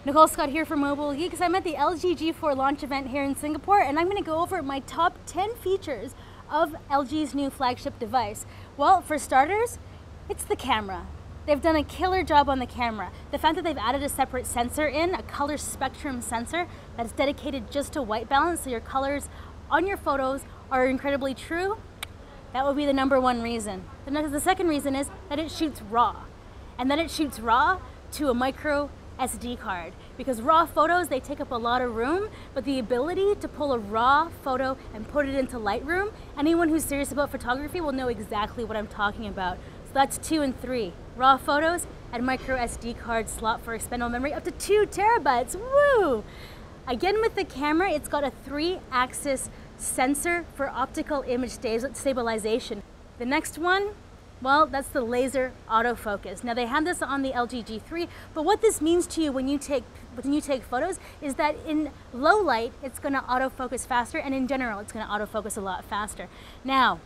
Nicole Scott here for Mobile Geeks. I'm at the LG G4 launch event here in Singapore, and I'm going to go over my top 10 features of LG's new flagship device. Well, for starters, it's the camera. They've done a killer job on the camera. The fact that they've added a separate sensor in, a color spectrum sensor that's dedicated just to white balance, so your colors on your photos are incredibly true, that would be the number one reason. The second reason is that it shoots RAW, and then it shoots RAW to a micro SD card, because RAW photos, they take up a lot of room, but the ability to pull a RAW photo and put it into Lightroom, anyone who's serious about photography will know exactly what I'm talking about. So that's 2 and 3, RAW photos and micro SD card slot for expendable memory up to 2 terabytes, woo! Again, with the camera, it's got a 3-axis sensor for optical image stabilization. The next one, well, that's the laser autofocus. Now, they have this on the LG G3, but what this means to you when you take photos is that in low light, it's going to autofocus faster, and in general, it's going to autofocus a lot faster. Now,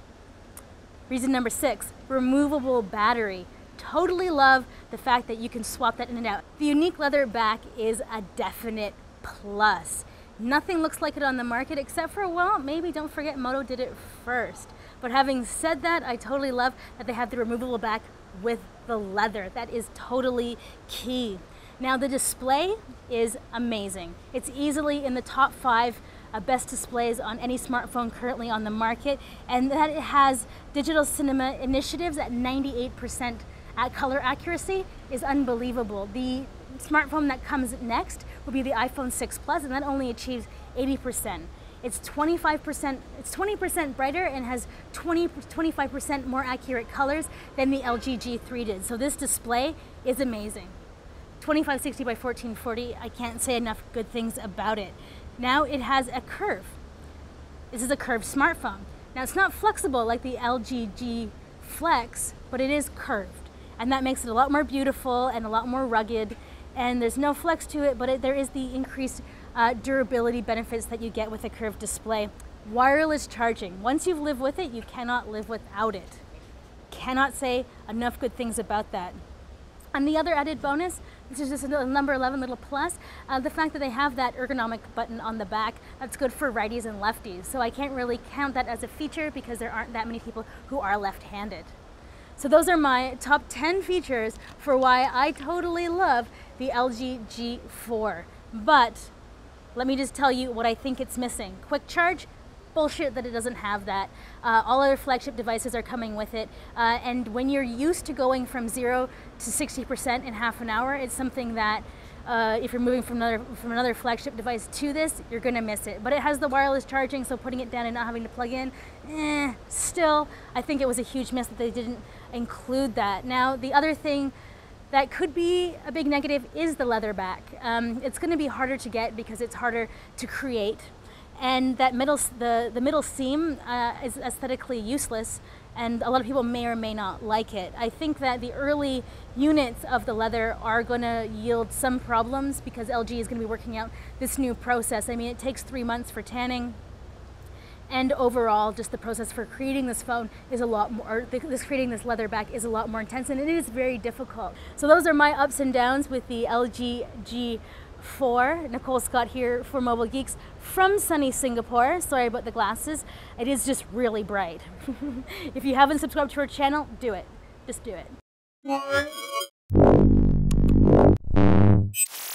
reason number 6, removable battery. Totally love the fact that you can swap that in and out. The unique leather back is a definite plus. Nothing looks like it on the market except for, well, maybe don't forget Moto did it first. But having said that, I totally love that they have the removable back with the leather. That is totally key. Now, the display is amazing. It's easily in the top 5 best displays on any smartphone currently on the market, and that it has digital cinema initiatives at 98% at color accuracy is unbelievable. The smartphone that comes next will be the iPhone 6 Plus, and that only achieves 80%. It's 20% brighter and has 25% more accurate colors than the LG G3 did. So this display is amazing. 2560 by 1440, I can't say enough good things about it. Now it has a curve. This is a curved smartphone. Now it's not flexible like the LG G Flex, but it is curved. And that makes it a lot more beautiful and a lot more rugged. And there's no flex to it, but there is the increased durability benefits that you get with a curved display. Wireless charging. Once you've lived with it, you cannot live without it. Cannot say enough good things about that. And the other added bonus, this is just a number 11 little plus, the fact that they have that ergonomic button on the back, that's good for righties and lefties. So I can't really count that as a feature because there aren't that many people who are left-handed. So those are my top 10 features for why I totally love the LG G4. But let me just tell you what I think it's missing. Quick charge, bullshit that it doesn't have that. All other flagship devices are coming with it. And when you're used to going from 0 to 60% in half an hour, it's something that if you're moving from another flagship device to this, you're gonna miss it. But it has the wireless charging, so putting it down and not having to plug in, still, I think it was a huge miss that they didn't include that. Now, the other thing that could be a big negative is the leather back. It's gonna be harder to get because it's harder to create. And that the middle seam is aesthetically useless, and a lot of people may or may not like it. I think that the early units of the leather are going to yield some problems because LG is going to be working out this new process. I mean, it takes 3 months for tanning, and overall, just the process for creating this phone is a lot more, creating this leather back is a lot more intense, and it is very difficult. So those are my ups and downs with the LG G4. Nicole Scott here for Mobile Geeks from sunny Singapore. Sorry about the glasses. It is just really bright. If you haven't subscribed to our channel, do it. Just do it.